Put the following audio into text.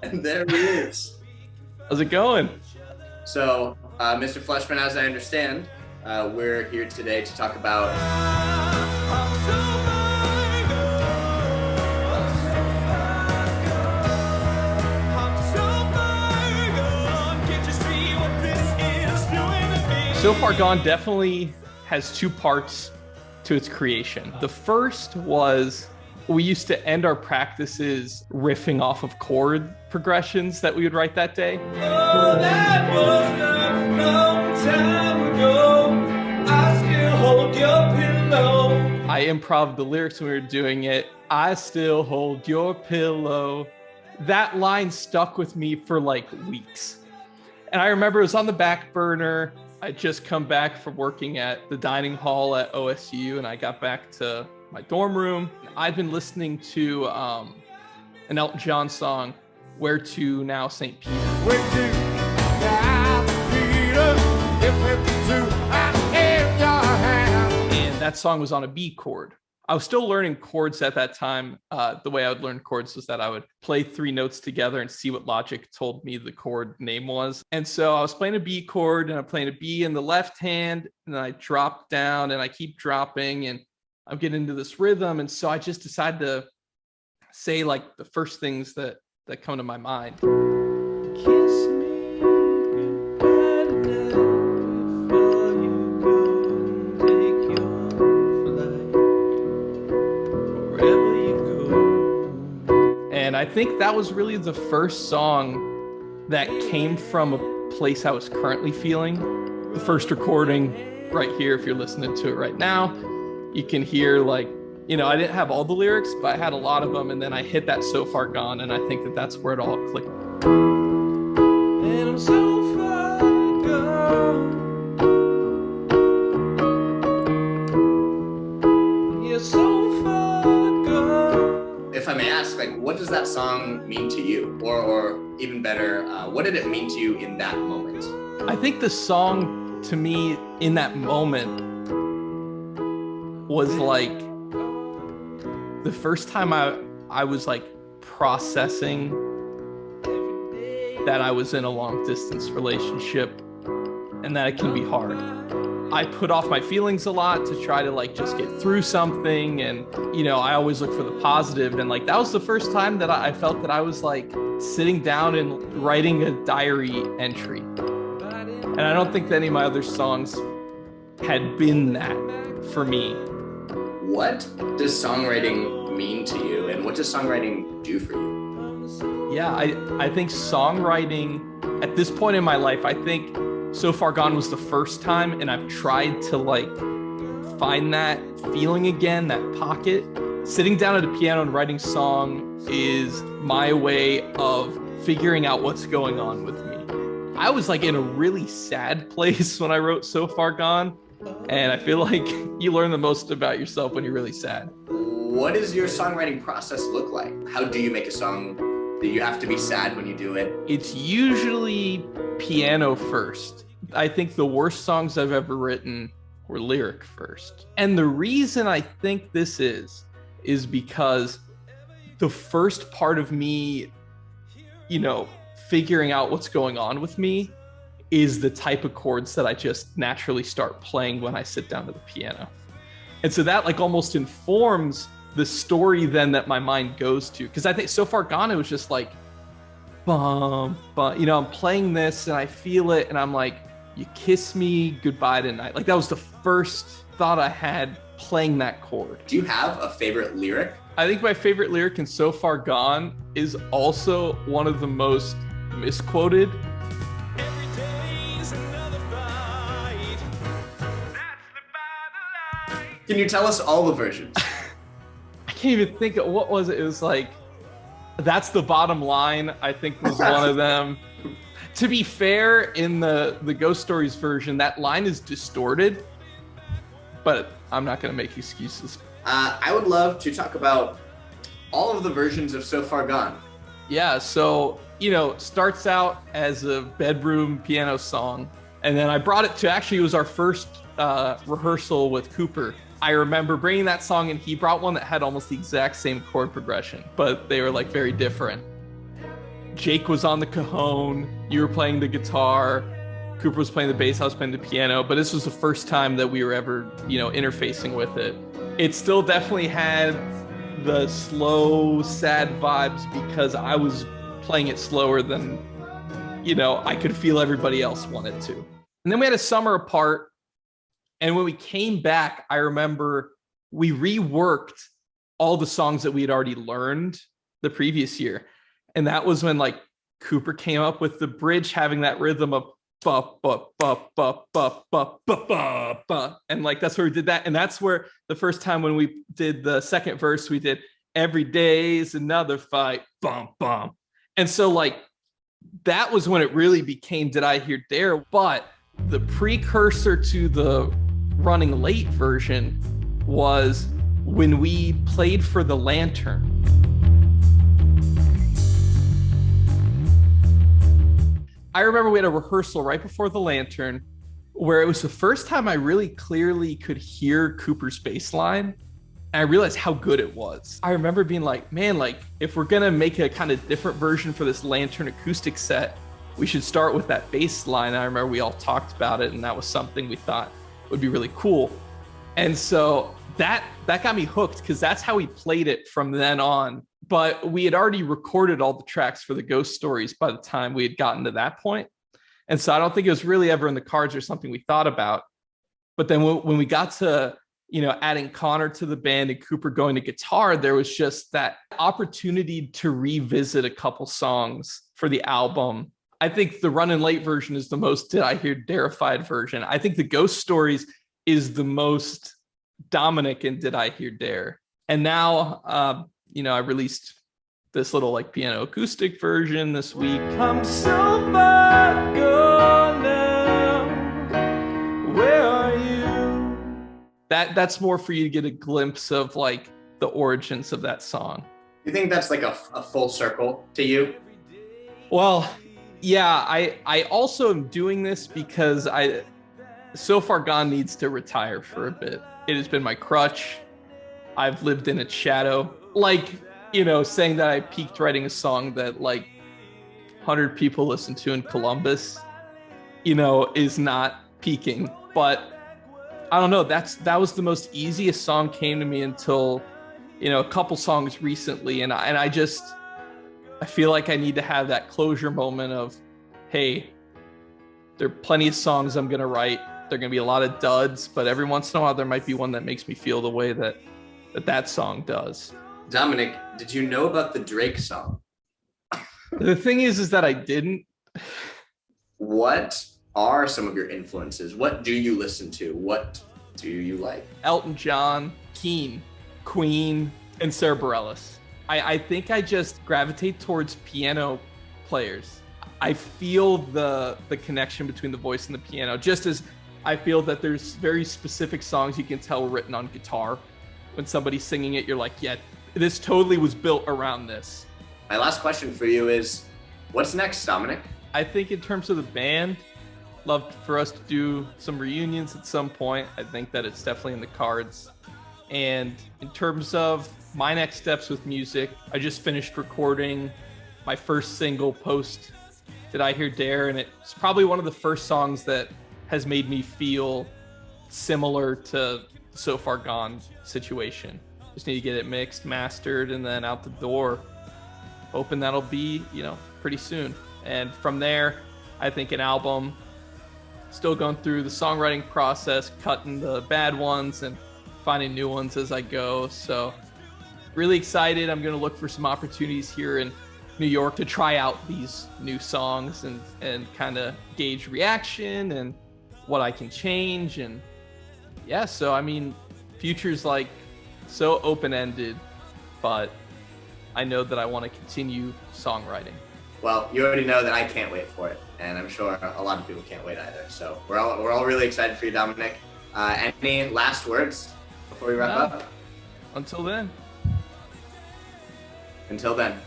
And there he is. How's it going? So, Mr. Fleshman, as I understand, we're here today to talk about So Far Gone definitely has two parts to its creation. The first was we used to end our practices riffing off of chord progressions that we would write that day. Oh, that was a long time ago. I still hold your pillow. I improv the lyrics when we were doing it. I still hold your pillow. That line stuck with me for like weeks. And I remember it was on the back burner. I'd just come back from working at the dining hall at OSU, and I got back to my dorm room. I've been listening to an Elton John song, Where To Now, St. Peter. Where to now, Peter? If it's true, I am your hand. And that song was on a B chord. I was still learning chords at that time. The way I would learn chords was that I would play three notes together and see what logic told me the chord name was. And so I was playing a B chord and I'm playing a B in the left hand, and then I drop down and I keep dropping and I'm getting into this rhythm. And so I just decided to say like the first things that come to my mind. Kiss me goodbye tonight before you go and take your flight. Wherever you go. And I think that was really the first song that came from a place I was currently feeling. The first recording right here, if you're listening to it right now, you can hear like, you know, I didn't have all the lyrics, but I had a lot of them. And then I hit that So Far Gone. And I think that's where it all clicked. And I'm so far gone. You're so far gone. if I may ask, like, what does that song mean to you? Or even better, what did it mean to you in that moment? I think the song to me in that moment was like the first time I was like processing that I was in a long distance relationship and that it can be hard. I put off my feelings a lot to try to like just get through something, and you know, I always look for the positive, and like that was the first time that I felt that I was like sitting down and writing a diary entry. And I don't think that any of my other songs had been that for me. What does songwriting mean to you, and what does songwriting do for you? Yeah, I think songwriting at this point in my life, I think So Far Gone was the first time, and I've tried to like find that feeling again, that pocket. Sitting down at a piano and writing song is my way of figuring out what's going on with me. I was like in a really sad place when I wrote So Far Gone, and I feel like you learn the most about yourself when you're really sad. What does your songwriting process look like? How do you make a song? Do you have to be sad when you do it? It's usually piano first. I think the worst songs I've ever written were lyric first. And the reason I think this is because the first part of me, you know, figuring out what's going on with me is the type of chords that I just naturally start playing when I sit down to the piano. And so that like almost informs the story then that my mind goes to. Because I think So Far Gone, it was just like, bum, bum. You know, I'm playing this and I feel it and I'm like, you kiss me goodbye tonight. Like that was the first thought I had playing that chord. Do you have a favorite lyric? I think my favorite lyric in So Far Gone is also one of the most misquoted. Every day's another fight. That's the by the light. Can you tell us all the versions? I can't even think of what was it. It was like, that's the bottom line, I think was one of them. To be fair, in the Ghost Stories version, that line is distorted, but I'm not going to make excuses. I would love to talk about all of the versions of So Far Gone. Yeah, so, you know, starts out as a bedroom piano song, and then I brought it to, actually, it was our first rehearsal with Cooper I remember bringing that song, and he brought one that had almost the exact same chord progression, but they were like very different. Jake was on the cajon, you were playing the guitar, Cooper was playing the bass, I was playing the piano, but this was the first time that we were ever, interfacing with it. It still definitely had the slow, sad vibes because I was playing it slower than, I could feel everybody else wanted to. And then we had a summer apart. And when we came back, I remember we reworked all the songs that we had already learned the previous year. And that was when like Cooper came up with the bridge having that rhythm of ba ba ba ba ba ba ba ba ba. And like that's where we did that. And that's where the first time when we did the second verse, we did every day's another fight, bum bum. And so like that was when it really became Did I Hear Dare? But the precursor to the Running Late version was when we played for the Lantern. I remember we had a rehearsal right before the Lantern where it was the first time I really clearly could hear Cooper's bass line. And I realized how good it was. I remember being like, man, like if we're gonna make a kind of different version for this Lantern acoustic set, we should start with that bass line. I remember we all talked about it, and that was something we thought would be really cool. And so that got me hooked because that's how we played it from then on. But we had already recorded all the tracks for the Ghost Stories by the time we had gotten to that point. And so I don't think it was really ever in the cards or something we thought about. But then when we got to, adding Connor to the band and Cooper going to guitar, there was just that opportunity to revisit a couple songs for the album. I think the Running Late version is the most Did I Hear Dare-ified version. I think the Ghost Stories is the most Dominic and Did I Hear Dare. And now, I released this little like piano acoustic version this week. I'm so far gone now. Where are you? That's more for you to get a glimpse of like the origins of that song. You think that's like a full circle to you? Well, yeah, I also am doing this because So Far Gone needs to retire for a bit. It has been my crutch. I've lived in its shadow. Like, saying that I peaked writing a song that like 100 people listen to in Columbus, is not peaking. But I don't know, that was the most easiest song came to me until, a couple songs recently. And I feel like I need to have that closure moment of, hey, there are plenty of songs I'm going to write. There are going to be a lot of duds, but every once in a while there might be one that makes me feel the way that song does. Dominic, did you know about the Drake song? The thing is that I didn't. What are some of your influences? What do you listen to? What do you like? Elton John, Keane, Queen, and Sarah Bareilles. I think I just gravitate towards piano players. I feel the connection between the voice and the piano, just as I feel that there's very specific songs you can tell were written on guitar. When somebody's singing it, you're like, yeah, this totally was built around this. My last question for you is, what's next, Dominic? I think in terms of the band, love for us to do some reunions at some point. I think that it's definitely in the cards. And in terms of my next steps with music, I just finished recording my first single post Did I Hear Dare, and it's probably one of the first songs that has made me feel similar to So Far Gone situation. Just need to get it mixed, mastered, and then out the door. Hoping that'll be, pretty soon. And from there, I think an album. Still going through the songwriting process, cutting the bad ones and finding new ones as I go. So really excited. I'm going to look for some opportunities here in New York to try out these new songs and kind of gauge reaction and what I can change. And yeah, so I mean, future's like so open-ended, but I know that I want to continue songwriting. Well, you already know that I can't wait for it, and I'm sure a lot of people can't wait either. So we're all really excited for you, Dominic. Any last words before we wrap up? Until then. Until then.